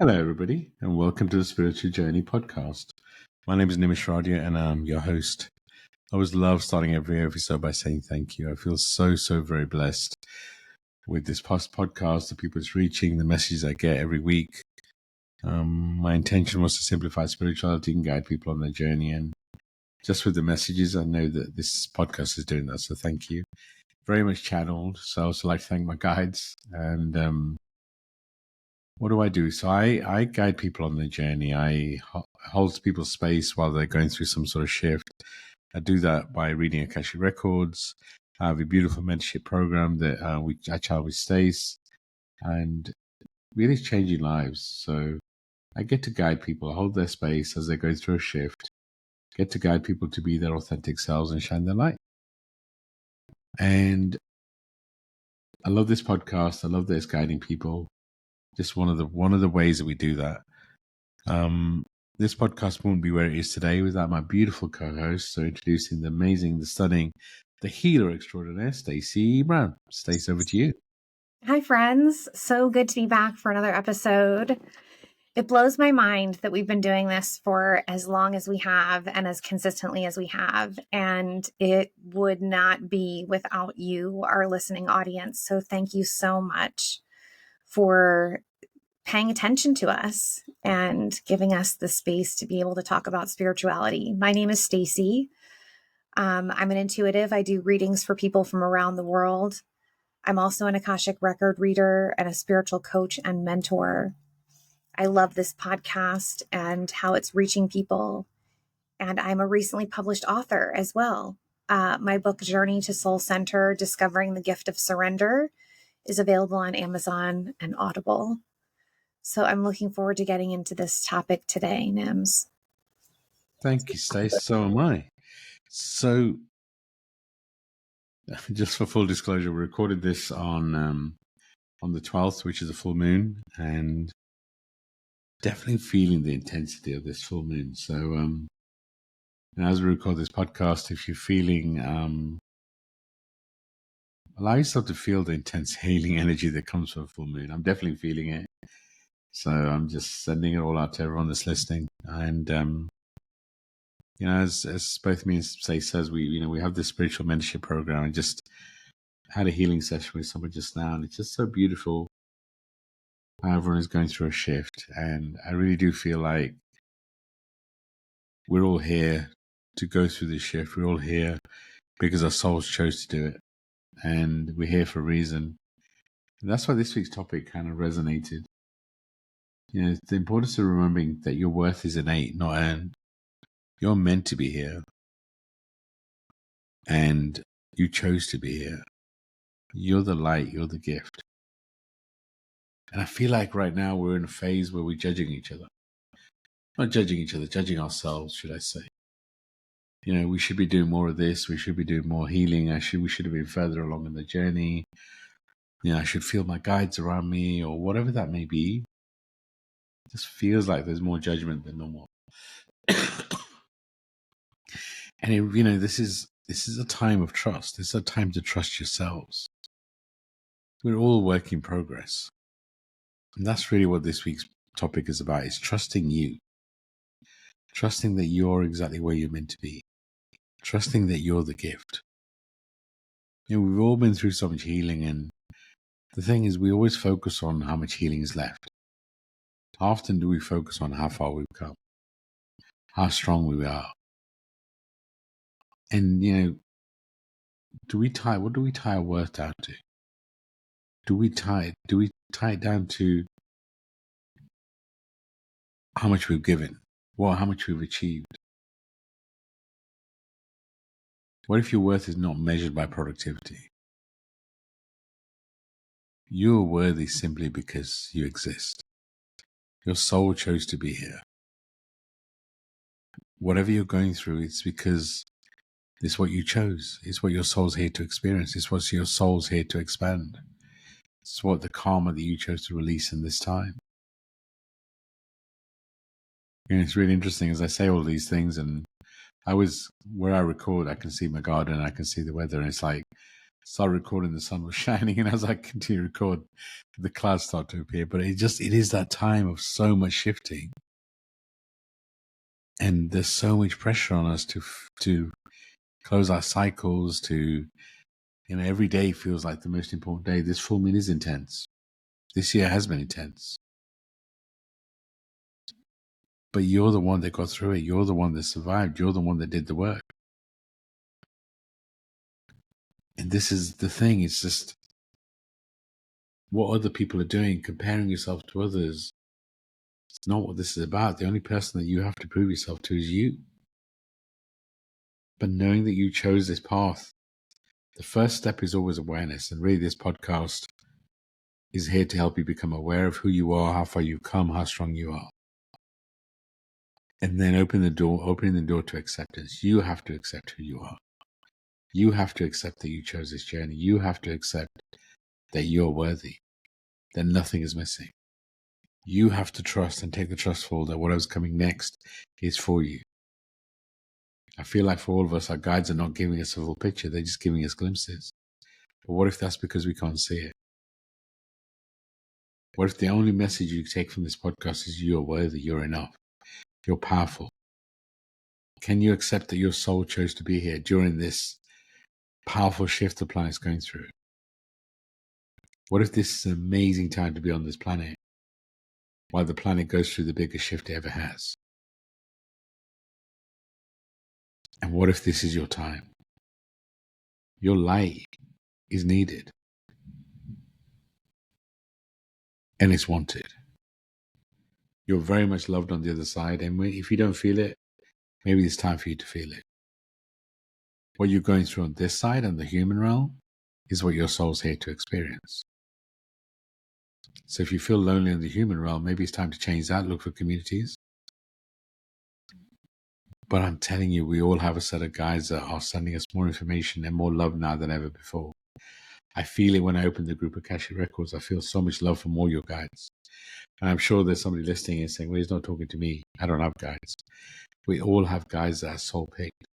Hello, everybody, and welcome to the Spiritual Journey podcast. My name is Nimesh Radia, and I'm your host. I always love starting every episode by saying thank you. I feel so very blessed with this podcast, the people it's reaching, the messages I get every week. My intention was to simplify spirituality and guide people on their journey, and just with the messages, I know that this podcast is doing that. So thank you. Very much channeled. So I also like to thank my guides and what do I do? So I guide people on their journey. I hold people's space while they're going through some sort of shift. I do that by reading Akashic Records. I have a beautiful mentorship program that I chat with Stacey, and really changing lives. So I get to guide people, hold their space as they go through a shift, get to guide people to be their authentic selves and shine their light. And I love this podcast. I love that it's guiding people. Just one of the ways that we do that. This podcast wouldn't be where it is today without my beautiful co-host. So introducing the amazing, the stunning, the healer extraordinaire, Stacey Brown. Stacey, over to you. Hi, friends. So good to be back for another episode. It blows my mind that we've been doing this for as long as we have and as consistently as we have. And it would not be without you, our listening audience. So thank you so much for paying attention to us and giving us the space to be able to talk about spirituality. My name is Stacey. I'm an intuitive. I do readings for people from around the world. I'm also an Akashic record reader and a spiritual coach and mentor. I love this podcast and how it's reaching people. And I'm a recently published author as well. My book, Journey to Soul Center, Discovering the Gift of Surrender, is available on Amazon and Audible. So I'm looking forward to getting into this topic today, Nims. Thank you, Stacey. So am I. So, just for full disclosure, we recorded this on the 12th, which is a full moon, and definitely feeling the intensity of this full moon. So, as we record this podcast, if you're feeling, allow yourself to feel the intense healing energy that comes from a full moon. I'm definitely feeling it. So I'm just sending it all out to everyone that's listening. And, as both me and Stacey says, we have this spiritual mentorship program. I just had a healing session with someone just now, and it's just so beautiful how everyone is going through a shift. And I really do feel like we're all here to go through this shift. We're all here because our souls chose to do it. And we're here for a reason. And that's why this week's topic kind of resonated. The importance of remembering that your worth is innate, not earned. You're meant to be here. And you chose to be here. You're the light, you're the gift. And I feel like right now we're in a phase where we're judging each other. Not judging each other, judging ourselves, should I say. We should be doing more of this. We should be doing more healing. We should have been further along in the journey. I should feel my guides around me or whatever that may be. It just feels like there's more judgment than normal. And this is a time of trust. It's a time to trust yourselves. We're all work in progress. And that's really what this week's topic is about, is trusting you. Trusting that you're exactly where you're meant to be. Trusting that you're the gift. We've all been through so much healing, and the thing is, we always focus on how much healing is left. How often do we focus on how far we've come? How strong we are? And, what do we tie our worth down to? Do we tie it down to how much we've given? How much we've achieved? What if your worth is not measured by productivity? You're worthy simply because you exist. Your soul chose to be here. Whatever you're going through, it's because it's what you chose. It's what your soul's here to experience. It's what your soul's here to expand. It's what the karma that you chose to release in this time. It's really interesting as I say all these things, and where I record, I can see my garden, I can see the weather, and it's started recording, the sun was shining, and as I continue to record, the clouds start to appear. But it is that time of so much shifting, and there's so much pressure on us to close our cycles. To every day feels like the most important day. This full moon is intense. This year has been intense. But you're the one that got through it. You're the one that survived. You're the one that did the work. And this is the thing. It's just what other people are doing, comparing yourself to others. It's not what this is about. The only person that you have to prove yourself to is you. But knowing that you chose this path, the first step is always awareness. And really, this podcast is here to help you become aware of who you are, how far you've come, how strong you are. And then opening the door to acceptance. You have to accept who you are. You have to accept that you chose this journey. You have to accept that you're worthy, that nothing is missing. You have to trust and take the trust fall that whatever's coming next is for you. I feel like for all of us, our guides are not giving us a full picture. They're just giving us glimpses. But what if that's because we can't see it? What if the only message you take from this podcast is you're worthy, you're enough, you're powerful? Can you accept that your soul chose to be here during this powerful shift the planet's going through? What if this is an amazing time to be on this planet while the planet goes through the biggest shift it ever has? And what if this is your time? Your light is needed. And it's wanted. You're very much loved on the other side. And if you don't feel it, maybe it's time for you to feel it. What you're going through on this side, on the human realm, is what your soul's here to experience. So if you feel lonely in the human realm, maybe it's time to change that, look for communities. But I'm telling you, we all have a set of guides that are sending us more information and more love now than ever before. I feel it when I open the group of Akashic Records. I feel so much love from all your guides. And I'm sure there's somebody listening and saying, well, he's not talking to me. I don't have guides. We all have guides that are soul-picked.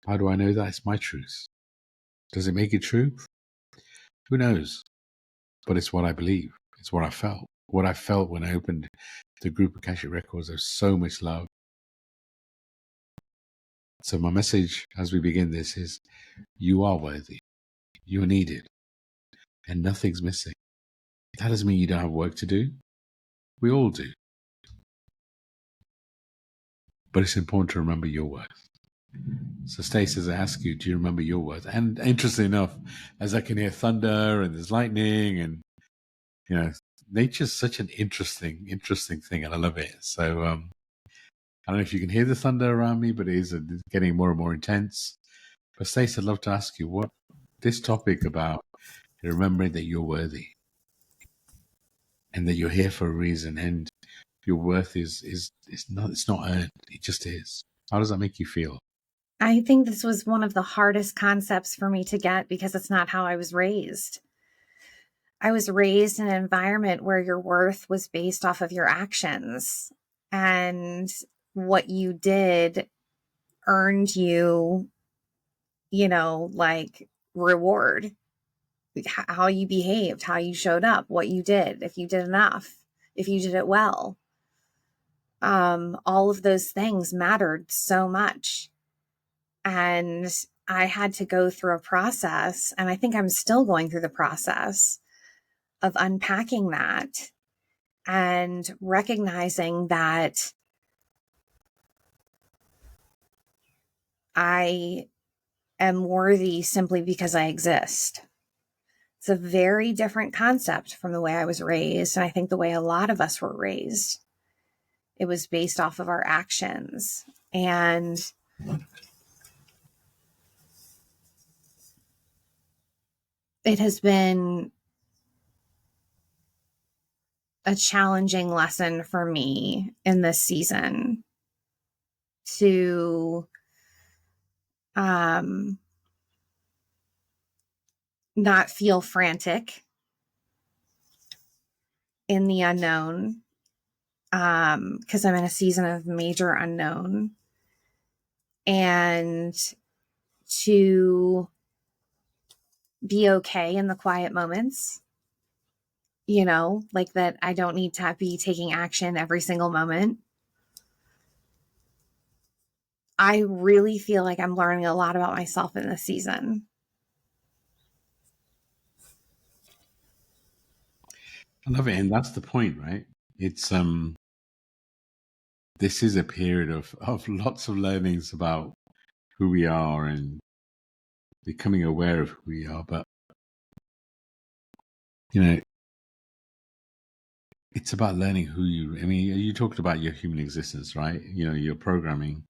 How do I know that? It's my truth. Does it make it true? Who knows? But it's what I believe. It's what I felt. What I felt when I opened the group of Akashic Records. There's so much love. So my message as we begin this is, you are worthy. You're needed. And nothing's missing. That doesn't mean you don't have work to do. We all do. But it's important to remember your worth. So Stacey, as I ask you, do you remember your worth? And interestingly enough, as I can hear thunder and there's lightning and, nature's such an interesting thing, and I love it. So I don't know if you can hear the thunder around me, but it's getting more and more intense. But Stacey, I'd love to ask you what this topic about remembering that you're worthy and that you're here for a reason, and your worth is not earned. It just is. How does that make you feel? I think this was one of the hardest concepts for me to get because it's not how I was raised. I was raised in an environment where your worth was based off of your actions, and what you did earned you, like reward. How you behaved, how you showed up, what you did, if you did enough, if you did it well. All of those things mattered so much. And I had to go through a process, and I think I'm still going through the process of unpacking that and recognizing that I am worthy simply because I exist. It's a very different concept from the way I was raised, and I think the way a lot of us were raised. It was based off of our actions. And it has been a challenging lesson for me in this season to not feel frantic in the unknown, because I'm in a season of major unknown, and to be okay in the quiet moments, like that I don't need to be taking action every single moment. I really feel like I'm learning a lot about myself in this season. I love it, and that's the point, right? It's this is a period of lots of learnings about who we are and becoming aware of who we are. But it's about learning who you. I mean, you talked about your human existence, right? Your programming.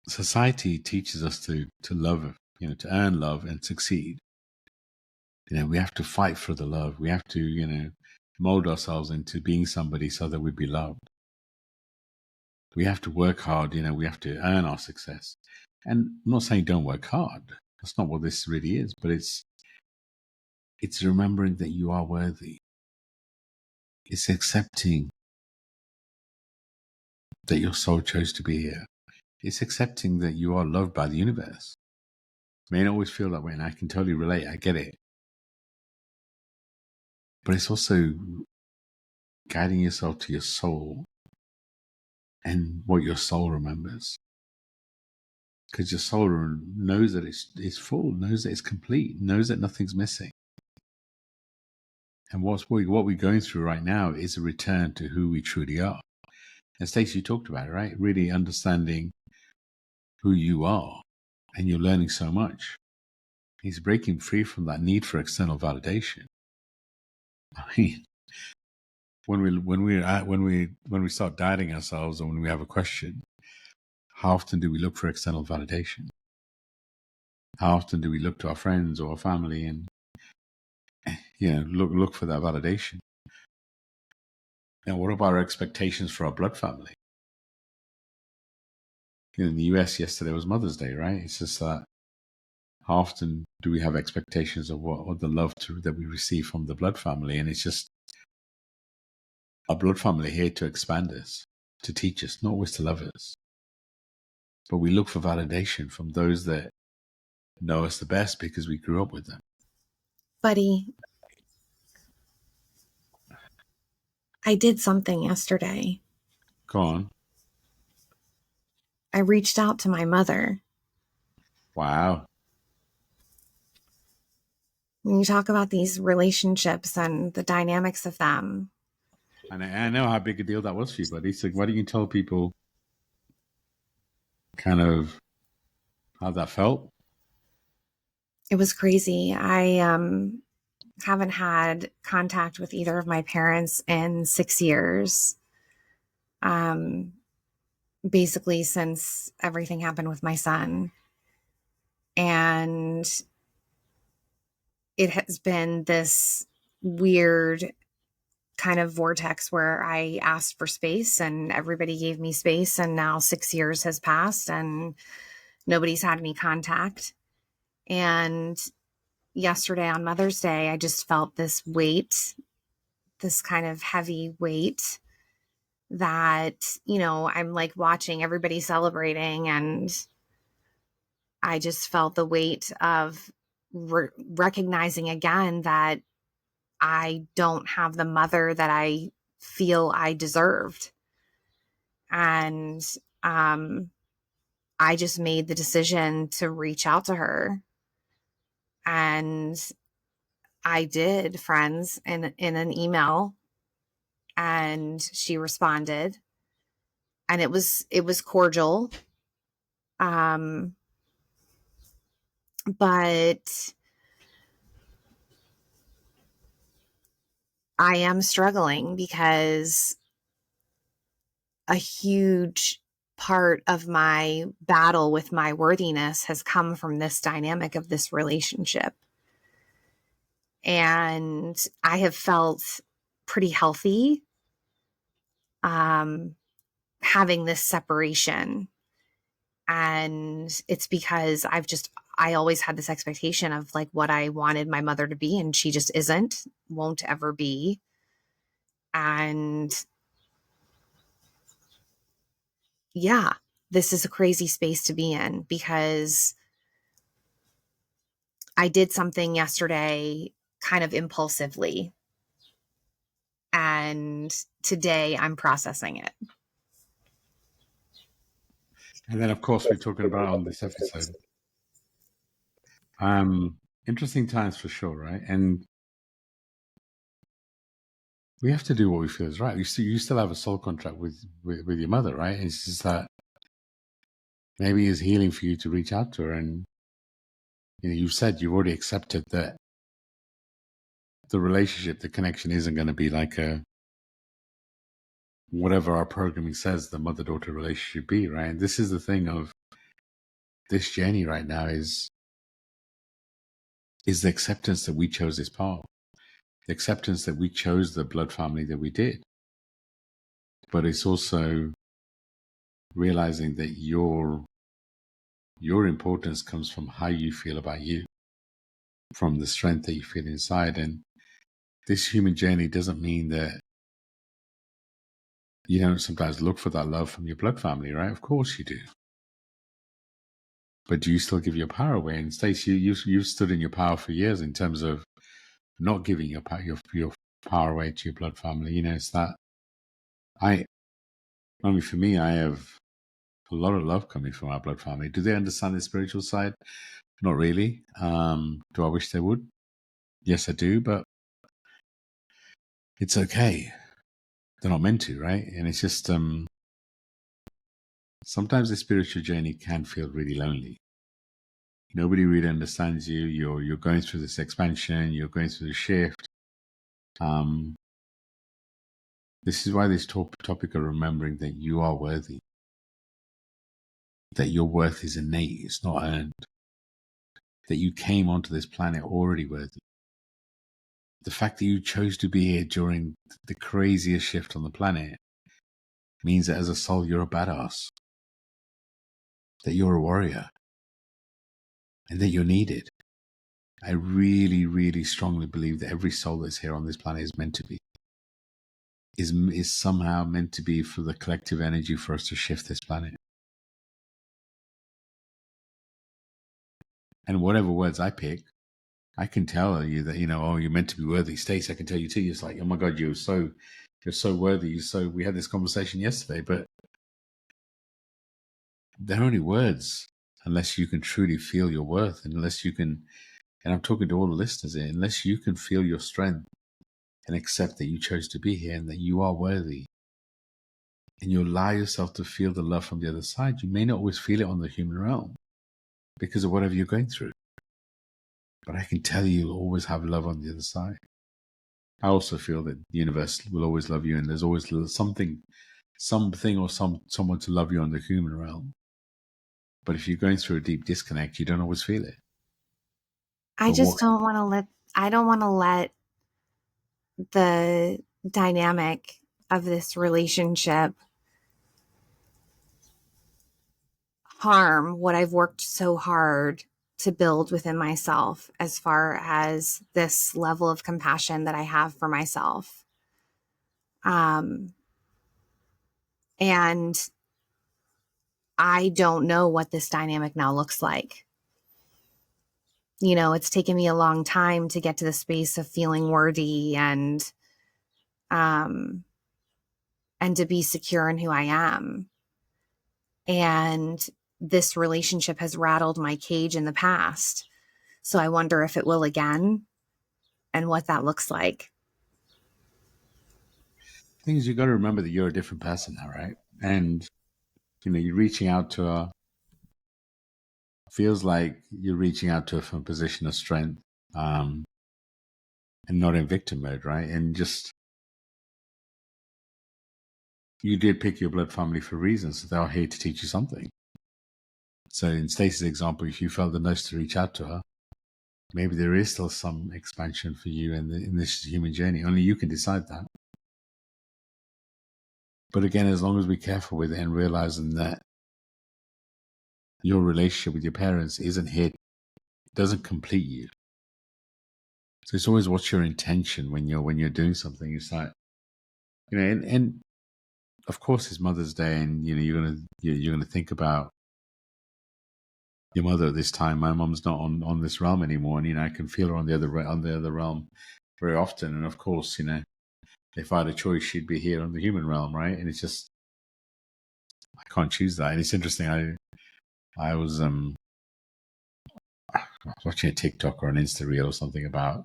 Society teaches us to love, to earn love and succeed. We have to fight for the love. We have to, mold ourselves into being somebody so that we'd be loved. We have to work hard. We have to earn our success. And I'm not saying don't work hard. That's not what this really is. But it's remembering that you are worthy. It's accepting that your soul chose to be here. It's accepting that you are loved by the universe. It may not always feel that way, and I can totally relate. I get it. But it's also guiding yourself to your soul and what your soul remembers. Because your soul knows that it's full, knows that it's complete, knows that nothing's missing. And what we're going through right now is a return to who we truly are. And Stacey, you talked about it, right? Really understanding who you are, and you're learning so much. He's breaking free from that need for external validation. I mean, when we start doubting ourselves, or when we have a question, how often do we look for external validation? How often do we look to our friends or our family and look for that validation? And what about our expectations for our blood family? In the US yesterday was Mother's Day, right? It's just that how often do we have expectations of what the love that we receive from the blood family? And it's just our blood family here to expand us, to teach us, not always to love us. But we look for validation from those that know us the best because we grew up with them. Buddy, I did something yesterday. Go on. I reached out to my mother. Wow. When you talk about these relationships and the dynamics of them. And I know how big a deal that was for you, buddy. So why don't you tell people kind of how that felt? It was crazy. I haven't had contact with either of my parents in 6 years. Basically since everything happened with my son. And it has been this weird kind of vortex where I asked for space and everybody gave me space. And now 6 years has passed and nobody's had any contact. And yesterday on Mother's Day, I just felt this weight, this kind of heavy weight that, I'm like watching everybody celebrating, and I just felt the weight of recognizing again that I don't have the mother that I feel I deserved. And I just made the decision to reach out to her. And I did, friends, in an email, and she responded, and it was cordial. But I am struggling because a huge part of my battle with my worthiness has come from this dynamic of this relationship. And I have felt pretty healthy having this separation. And it's because I always had this expectation of like what I wanted my mother to be, and she just won't ever be. And yeah, this is a crazy space to be in because I did something yesterday kind of impulsively, and today I'm processing it. And then, of course, we're talking about on this episode. Interesting times for sure, right? And we have to do what we feel is right. You still have a soul contract with your mother, right? It's just that maybe it's healing for you to reach out to her, and you've said you've already accepted that the relationship, the connection isn't going to be like a whatever our programming says the mother-daughter relationship be, right? And this is the thing of this journey right now is the acceptance that we chose this path, the acceptance that we chose the blood family that we did. But it's also realizing that your importance comes from how you feel about you, from the strength that you feel inside. And this human journey doesn't mean that you don't sometimes look for that love from your blood family, right? Of course you do. But do you still give your power away? And Stacey, you've stood in your power for years in terms of not giving your power away to your blood family. It's that for me, I have a lot of love coming from our blood family. Do they understand the spiritual side? Not really. Do I wish they would? Yes, I do, but it's okay. They're not meant to, right? And it's just sometimes the spiritual journey can feel really lonely. Nobody really understands you. You're going through this expansion. You're going through the shift. This is why this topic of remembering that you are worthy, that your worth is innate, it's not earned, that you came onto this planet already worthy. The fact that you chose to be here during the craziest shift on the planet means that as a soul, you're a badass, that you're a warrior, and that you're needed. I really, really strongly believe that every soul that's here on this planet is meant to be, is somehow meant to be for the collective energy for us to shift this planet. And whatever words I pick, I can tell you that, oh, you're meant to be worthy. Stacey, I can tell you too. It's like, oh my God, you're so worthy. We had this conversation yesterday, but they're only words unless you can truly feel your worth, and unless you can, and I'm talking to all the listeners here, unless you can feel your strength and accept that you chose to be here and that you are worthy, and you allow yourself to feel the love from the other side, you may not always feel it on the human realm because of whatever you're going through. But I can tell you, you'll always have love on the other side. I also feel that the universe will always love you, and there's always something or someone to love you on the human realm. But if you're going through a deep disconnect, you don't always feel it. I don't want to let the dynamic of this relationship harm what I've worked so hard to build within myself, as far as this level of compassion that I have for myself. And I don't know what this dynamic now looks like. It's taken me a long time to get to the space of feeling worthy and to be secure in who I am. And this relationship has rattled my cage in the past. So I wonder if it will again, and what that looks like. The thing is, you got to remember that you're a different person now, right? And, you're reaching out to her. Feels like you're reaching out to her from a position of strength, and not in victim mode, right? And just, you did pick your blood family for reasons. So they are here to teach you something. So in Stacey's example, if you felt the nudge to reach out to her, maybe there is still some expansion for you in this human journey. Only you can decide that. But again, as long as we're careful with it and realizing that your relationship with your parents doesn't complete you. So it's always, what's your intention when you're doing something. It's like, and of course it's Mother's Day, and you're gonna think about your mother at this time. My mom's not on this realm anymore, and I can feel her on the other realm very often. And of course, if I had a choice, she'd be here on the human realm, right? And it's just I can't choose that. And it's interesting. I was watching a TikTok or an Insta reel or something about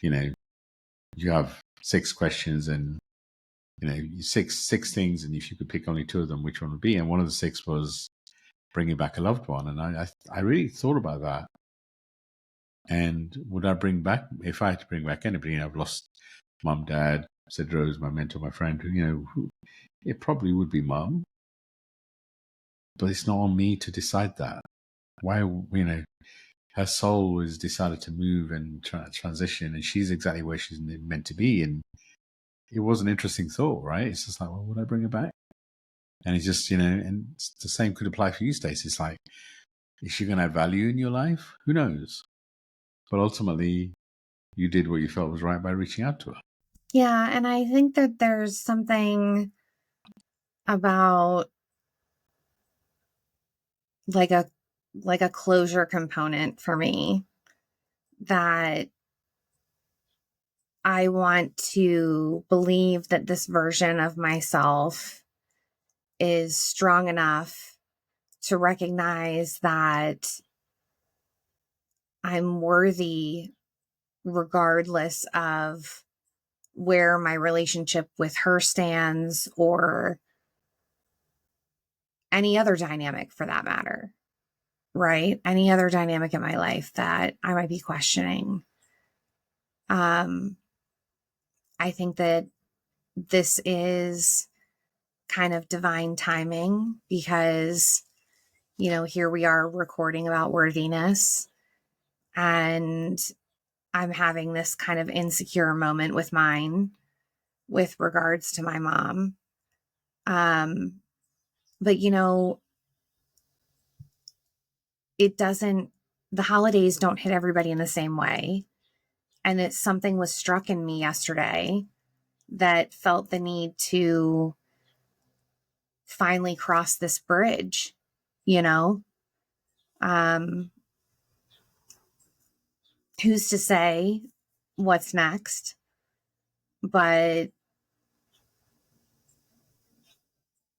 you have 6 questions and six things, and if you could pick only 2 of them, which one would be? And one of the 6 was bringing back a loved one, and I really thought about that. And would I bring back, if I had to bring back anybody? I've lost mum, dad, said Rose, my mentor, my friend. It probably would be mum, but it's not on me to decide that. Why, her soul was decided to move and transition, and she's exactly where she's meant to be. And it was an interesting thought, right? It's just like, well, would I bring her back? And it's just, and the same could apply for you, Stacey. It's like, is she going to have value in your life? Who knows? But ultimately, you did what you felt was right by reaching out to her. Yeah, and I think that there's something about like a closure component for me that I want to believe that this version of myself is strong enough to recognize that I'm worthy regardless of where my relationship with her stands or any other dynamic for that matter, right? Any other dynamic in my life that I might be questioning. I think that this is kind of divine timing because, here we are recording about worthiness, and I'm having this kind of insecure moment with mine with regards to my mom. But the holidays don't hit everybody in the same way. And something was struck in me yesterday that felt the need to finally cross this bridge, who's to say what's next, but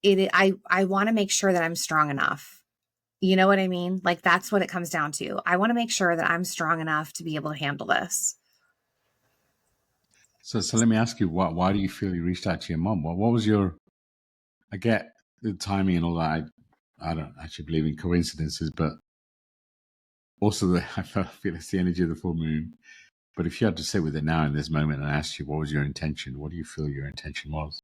I want to make sure that I'm strong enough. You know what I mean? Like, that's what it comes down to. I want to make sure that I'm strong enough to be able to handle this. So let me ask you, why do you feel you reached out to your mom? What was I get the timing and all that. I don't actually believe in coincidences, but also I feel it's the energy of the full moon. But if you had to sit with it now in this moment and ask you, what was your intention? What do you feel your intention was?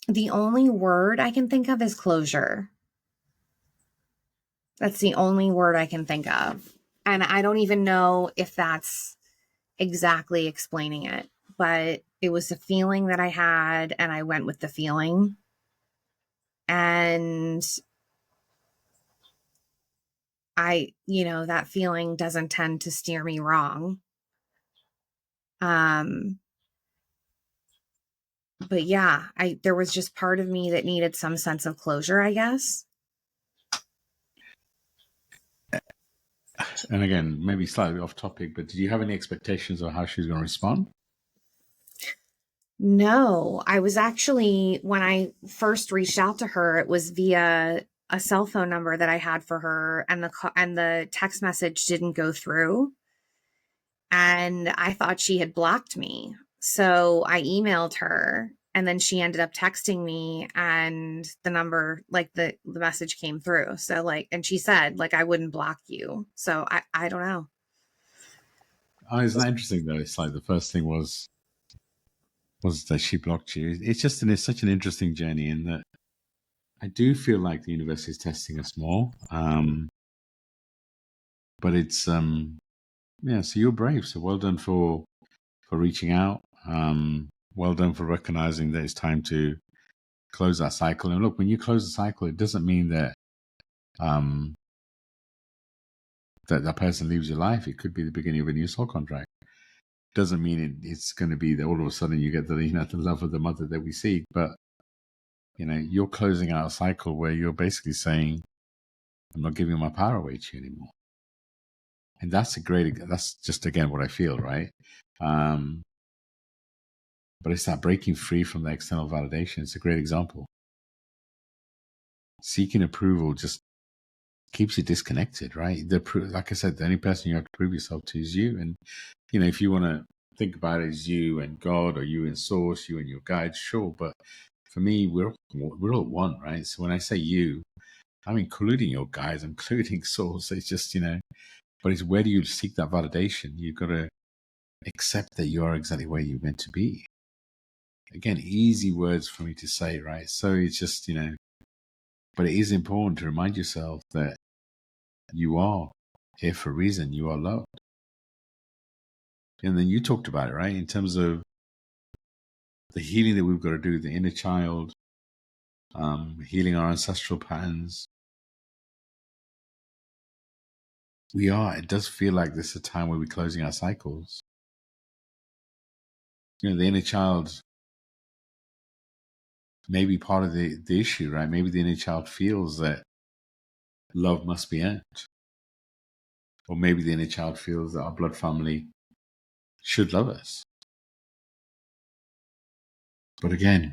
The only word I can think of is closure. That's the only word I can think of. And I don't even know if that's exactly explaining it, but it was a feeling that I had and I went with the feeling. And that feeling doesn't tend to steer me wrong. But yeah, there was just part of me that needed some sense of closure, I guess. And again, maybe slightly off topic, but did you have any expectations of how she was going to respond? No, I was actually, when I first reached out to her, it was via a cell phone number that I had for her, and the text message didn't go through. And I thought she had blocked me. So I emailed her, and then she ended up texting me, and the number, like the message came through. So and she said, I wouldn't block you. So I don't know. Oh, isn't that interesting though? It's like the first thing was that she blocked you. It's such an interesting journey in that I do feel like the universe is testing us more. But it's yeah, so you're brave. So well done for reaching out. Well done for recognizing that it's time to close that cycle. And look, when you close the cycle, it doesn't mean that that person leaves your life. It could be the beginning of a new soul contract. Doesn't mean it's going to be that all of a sudden you get the the love of the mother that we seek. But you're closing out a cycle where you're basically saying, I'm not giving my power away to you anymore. And that's just, again, what I feel, right? But it's that breaking free from the external validation. It's a great example. Seeking approval just keeps you disconnected, right? Like I said, the only person you have to prove yourself to is you. And, if you want to think about it as you and God, or you and source, you and your guide, sure. But for me, we're all one, right? So when I say you, I'm including your guides, I'm including source. It's just, but it's, where do you seek that validation? You've got to accept that you are exactly where you're meant to be. Again, easy words for me to say, right? So it's just, but it is important to remind yourself that you are here for a reason. You are loved. And then you talked about it, right? In terms of the healing that we've got to do, the inner child, healing our ancestral patterns. It does feel like this is a time where we're closing our cycles. The inner child may be part of the issue, right? Maybe the inner child feels that love must be earned. Or maybe the inner child feels that our blood family should love us. But again,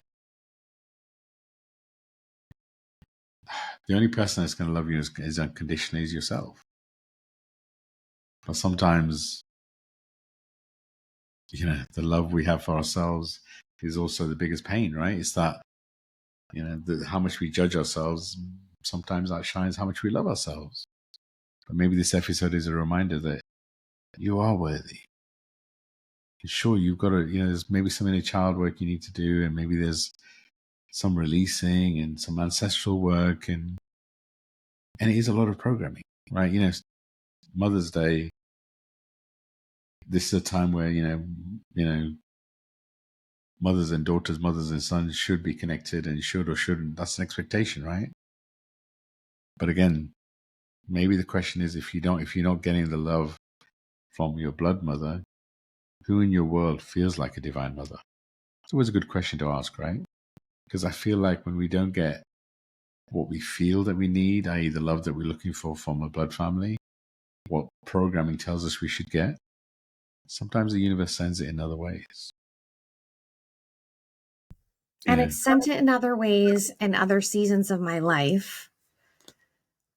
the only person that's going to love you is unconditionally is yourself. But sometimes, the love we have for ourselves is also the biggest pain, right? It's that, how much we judge ourselves sometimes outshines how much we love ourselves. But maybe this episode is a reminder that you are worthy. Sure, you've got to, there's maybe some inner child work you need to do, and maybe there's some releasing and some ancestral work, and it is a lot of programming, right? Mother's Day, this is a time where, mothers and daughters, mothers and sons should be connected, and should or shouldn't. That's an expectation, right? But again, maybe the question is, if you're not getting the love from your blood mother, who in your world feels like a divine mother? It's always a good question to ask, right? Because I feel like when we don't get what we feel that we need, i.e. the love that we're looking for from a blood family, what programming tells us we should get, sometimes the universe sends it in other ways. And it's sent it in other ways in other seasons of my life.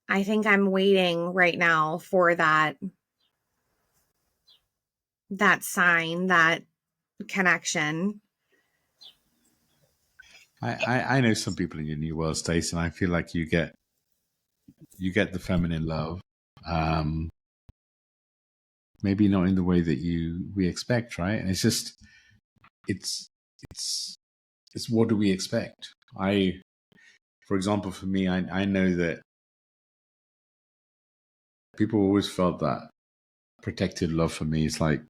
I think I'm waiting right now for that sign, that connection. I know some people in your new world, Stacey, and I feel like you get the feminine love. Maybe not in the way that we expect, right? And it's just, it's what do we expect? For example, for me, I know that people always felt that protected love for me is like,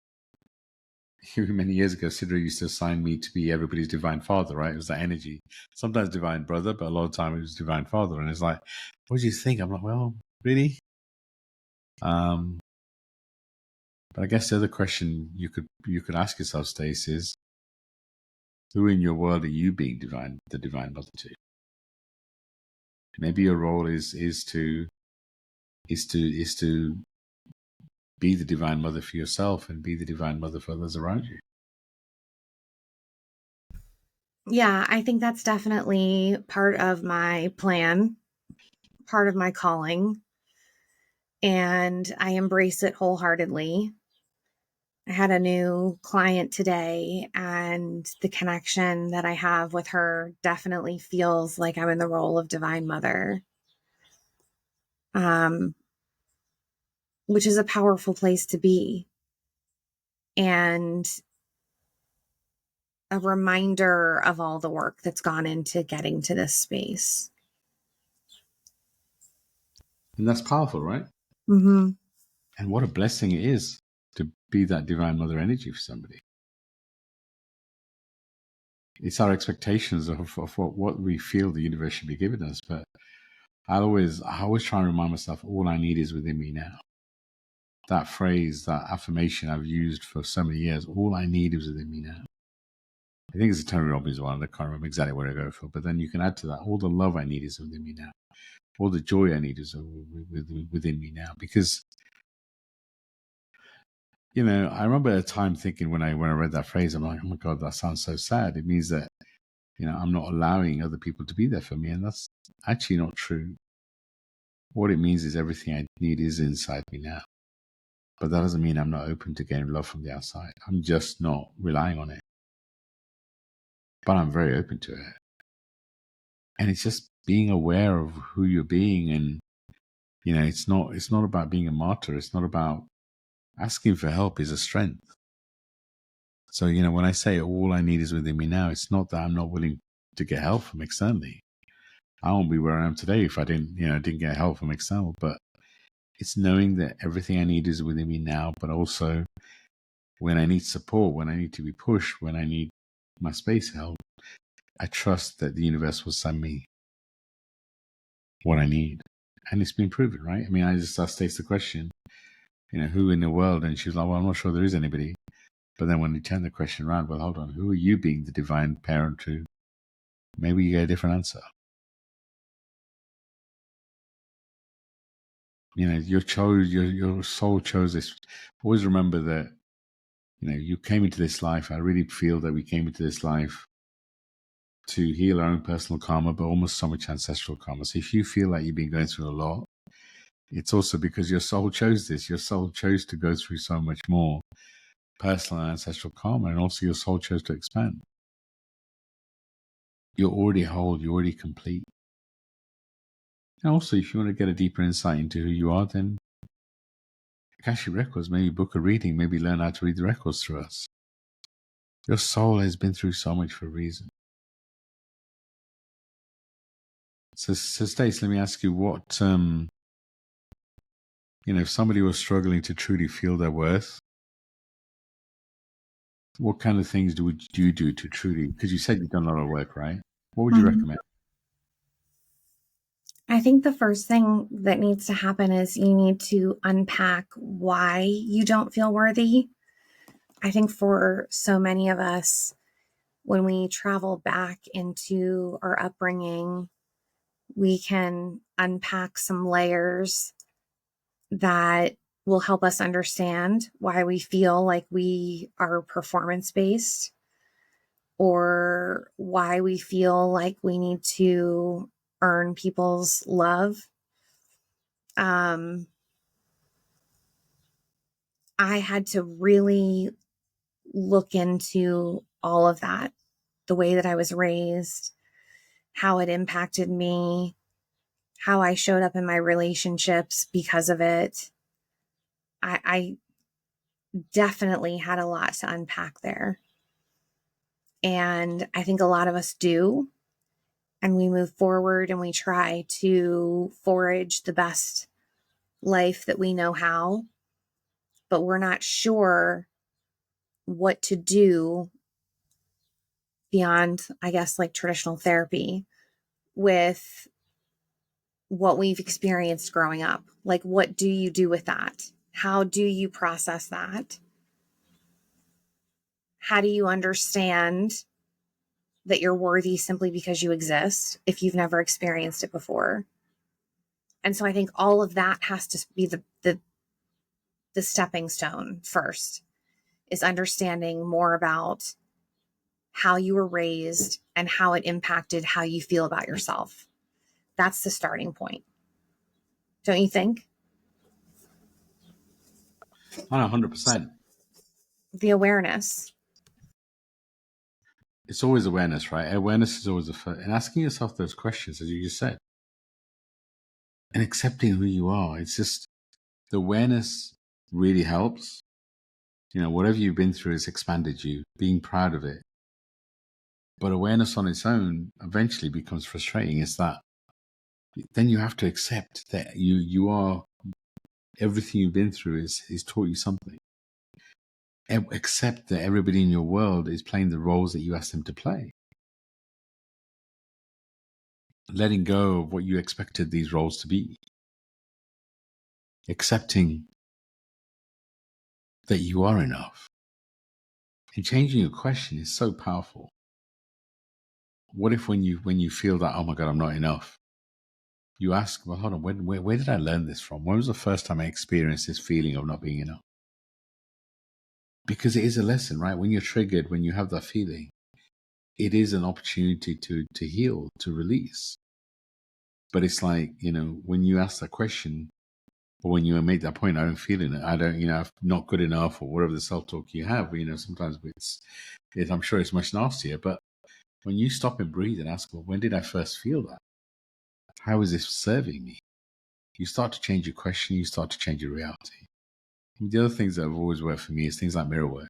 many years ago, Sidra used to assign me to be everybody's divine father, right? It was that energy. Sometimes divine brother, but a lot of time it was divine father. And it's like, what do you think? I'm like, well, really? But I guess the other question you could ask yourself, Stace, is who in your world are you being the divine mother to? Maybe your role is to be the divine mother for yourself and be the divine mother for others around you. Yeah, I think that's definitely part of my plan, part of my calling, and I embrace it wholeheartedly. I had a new client today, and the connection that I have with her definitely feels like I'm in the role of divine mother, which is a powerful place to be. And a reminder of all the work that's gone into getting to this space. And that's powerful, right? Mm-hmm. And what a blessing it is to be that divine mother energy for somebody. It's our expectations of what we feel the universe should be giving us. But I always try and remind myself, all I need is within me now. That phrase, that affirmation I've used for so many years, all I need is within me now. I think it's a Tony Robbins one. I can't remember exactly where I go for, but then you can add to that, all the love I need is within me now. All the joy I need is within me now. Because, you know, I remember a time thinking when I read that phrase, I'm like, oh my God, that sounds so sad. It means that, you know, I'm not allowing other people to be there for me. And that's actually not true. What it means is everything I need is inside me now. But that doesn't mean I'm not open to getting love from the outside. I'm just not relying on it. But I'm very open to it. And it's just being aware of who you're being. And, you know, it's not about being a martyr. It's not about asking for help is a strength. So, you know, when I say all I need is within me now, it's not that I'm not willing to get help from externally. I won't be where I am today if I didn't get help from external. But it's knowing that everything I need is within me now, but also when I need support, when I need to be pushed, when I need my space held, I trust that the universe will send me what I need. And it's been proven, right? I mean, I just asked Stacey the question, you know, who in the world? And she was like, well, I'm not sure there is anybody. But then when you turn the question around, well, hold on, who are you being the divine parent to? Maybe you get a different answer. You know, your soul chose this. Always remember that, you know, you came into this life. I really feel that we came into this life to heal our own personal karma, but almost so much ancestral karma. So if you feel like you've been going through a lot, it's also because your soul chose this. Your soul chose to go through so much more personal and ancestral karma, and also your soul chose to expand. You're already whole, you're already complete. And also, if you want to get a deeper insight into who you are, then Akashic Records, maybe book a reading, maybe learn how to read the records through us. Your soul has been through so much for a reason. So Stacey, let me ask you what, you know, if somebody was struggling to truly feel their worth, what kind of things do you do to truly, because you said you've done a lot of work, right? What would you recommend? I think the first thing that needs to happen is you need to unpack why you don't feel worthy. I think for so many of us, when we travel back into our upbringing, we can unpack some layers that will help us understand why we feel like we are performance based, or why we feel like we need to earn people's love. I had to really look into all of that, the way that I was raised, how it impacted me, how I showed up in my relationships because of it. I definitely had a lot to unpack there. And I think a lot of us do. And we move forward and we try to forage the best life that we know how, but we're not sure what to do beyond, I guess, like traditional therapy with what we've experienced growing up. Like, what do you do with that? How do you process that? How do you understand that you're worthy simply because you exist if you've never experienced it before? And so I think all of that has to be the stepping stone first, is understanding more about how you were raised and how it impacted how you feel about yourself. That's the starting point. Don't you think? 100%. The awareness. It's always awareness, right? Awareness is always the first. And asking yourself those questions, as you just said, and accepting who you are. It's just the awareness really helps. You know, whatever you've been through has expanded you, being proud of it. But awareness on its own eventually becomes frustrating. It's that then you have to accept that you are, everything you've been through is taught you something. Accept that everybody in your world is playing the roles that you asked them to play. Letting go of what you expected these roles to be. Accepting that you are enough. And changing your question is so powerful. What if when you feel that, oh my God, I'm not enough, you ask, well, hold on, where did I learn this from? When was the first time I experienced this feeling of not being enough? Because it is a lesson, right? When you're triggered, when you have that feeling, it is an opportunity to heal, to release. But it's like, when you ask that question, or when you make that point, I don't feel it. I don't, I'm not good enough, or whatever the self-talk you have, sometimes I'm sure it's much nastier. But when you stop and breathe and ask, well, when did I first feel that? How is this serving me? You start to change your question, you start to change your reality. And the other things that have always worked for me is things like mirror work.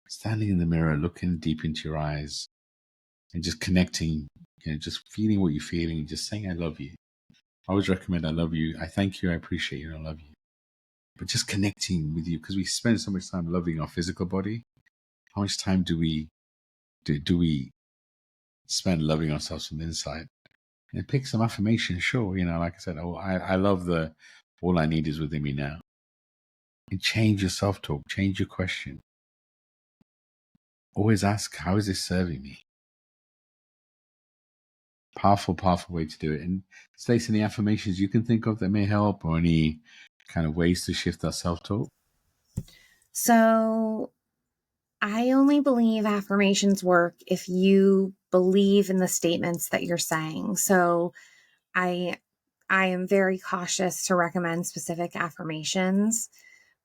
Standing in the mirror, looking deep into your eyes, and just connecting, just feeling what you're feeling, and just saying, I love you. I always recommend I love you, I thank you, I appreciate you, and I love you. But just connecting with you, because we spend so much time loving our physical body. How much time do we spend loving ourselves from the inside? And pick some affirmation, sure. Like I said, I love the all I need is within me now. And change your self-talk, change your question. Always ask, how is this serving me? Powerful, powerful way to do it. And Stacey, any affirmations you can think of that may help, or any kind of ways to shift that self-talk? So I only believe affirmations work if you believe in the statements that you're saying. So I am very cautious to recommend specific affirmations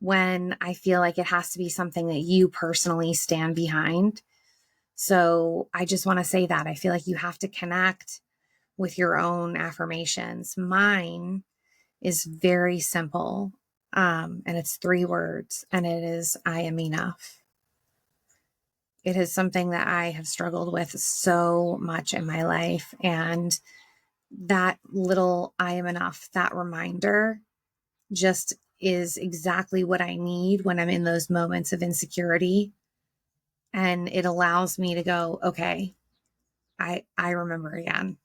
when I feel like it has to be something that you personally stand behind. So I just want to say that I feel like you have to connect with your own affirmations. Mine is very simple, and it's 3 words, and it is, I am enough. It is something that I have struggled with so much in my life. And that little I am enough, that reminder just is exactly what I need when I'm in those moments of insecurity. And it allows me to go, okay, I remember again,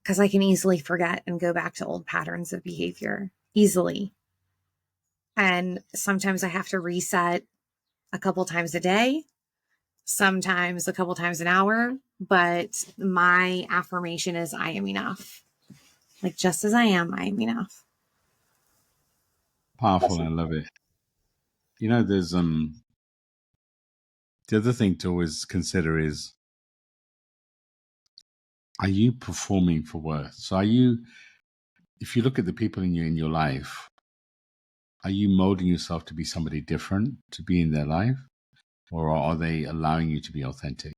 because I can easily forget and go back to old patterns of behavior easily. And sometimes I have to reset a couple times a day, sometimes a couple times an hour, but my affirmation is I am enough. Like, just as I am enough. Powerful, I love it. There's the other thing to always consider is, are you performing for worth? So if you look at the people in your life, are you molding yourself to be somebody different, to be in their life? Or are they allowing you to be authentic?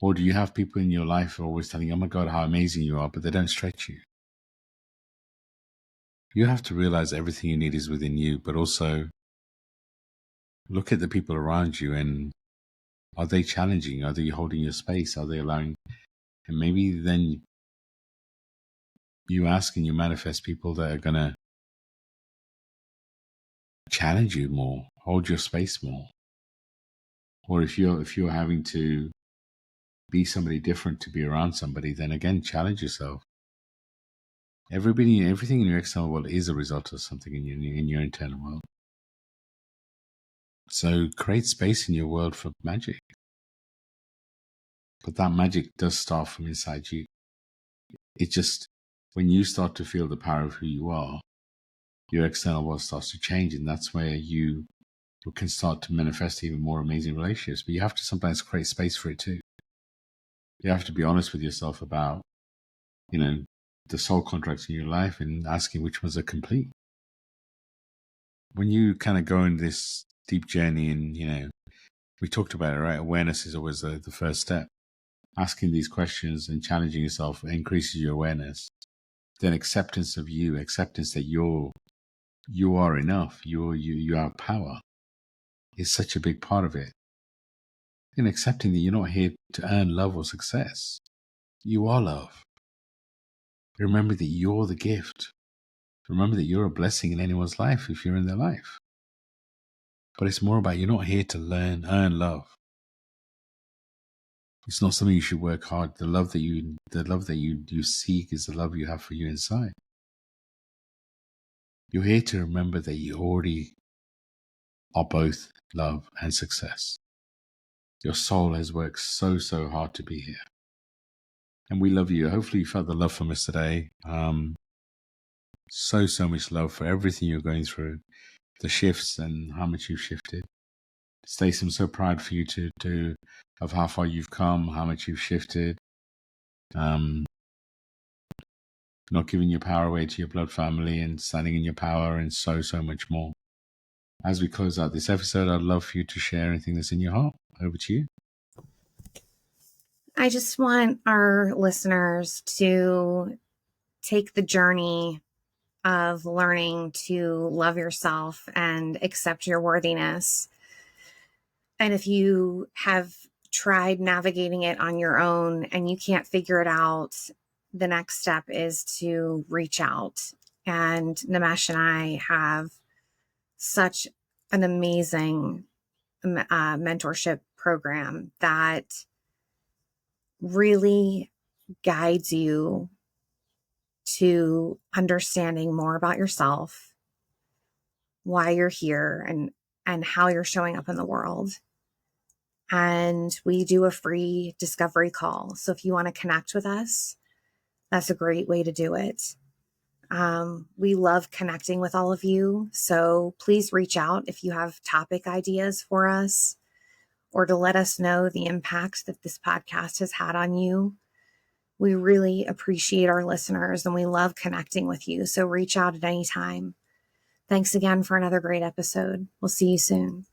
Or do you have people in your life who are always telling you, oh my God, how amazing you are, but they don't stretch you? You have to realize everything you need is within you, but also look at the people around you, and are they challenging? Are they holding your space? Are they allowing? And maybe then you ask and you manifest people that are going to challenge you more, hold your space more. Or if you're having to be somebody different to be around somebody, then again, challenge yourself. Everything in your external world is a result of something in your internal world. So create space in your world for magic. But that magic does start from inside you. It just, when you start to feel the power of who you are, your external world starts to change, and that's where you can start to manifest even more amazing relationships. But you have to sometimes create space for it too. You have to be honest with yourself about, the soul contracts in your life and asking which ones are complete. When you kind of go in this deep journey, and, we talked about it, right? Awareness is always the first step. Asking these questions and challenging yourself increases your awareness. Then acceptance of you, acceptance that you are enough, you have power, is such a big part of it. And accepting that you're not here to earn love or success. You are love. Remember that you're the gift. Remember that you're a blessing in anyone's life if you're in their life. But it's more about, you're not here to earn love. It's not something you should work hard. The love that you seek is the love you have for you inside. You're here to remember that you already are both love and success. Your soul has worked so, so hard to be here. And we love you. Hopefully you felt the love from us today. So, so much love for everything you're going through, the shifts and how much you've shifted. Stacey, I'm so proud for you of how far you've come, how much you've shifted. Not giving your power away to your blood family and standing in your power and so, so much more. As we close out this episode, I'd love for you to share anything that's in your heart. Over to you. I just want our listeners to take the journey of learning to love yourself and accept your worthiness. And if you have tried navigating it on your own and you can't figure it out, the next step is to reach out. And Nimesh and I have such an amazing mentorship program that really guides you to understanding more about yourself, why you're here, and how you're showing up in the world. And we do a free discovery call. So if you want to connect with us, that's a great way to do it. We love connecting with all of you. So please reach out if you have topic ideas for us or to let us know the impact that this podcast has had on you. We really appreciate our listeners and we love connecting with you. So reach out at any time. Thanks again for another great episode. We'll see you soon.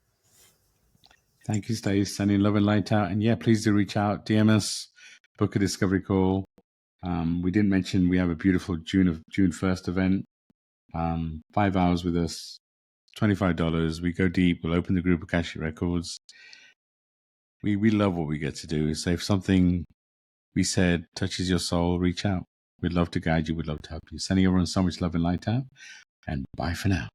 Thank you, Stacey. Sending love and light out. And yeah, please do reach out, DM us, book a discovery call. We didn't mention we have a beautiful June 1st event. 5 hours with us, $25. We go deep. We'll open the group of Akashic Records. We love what we get to do. So if something we said touches your soul, reach out. We'd love to guide you. We'd love to help you. Sending everyone so much love and light out. And bye for now.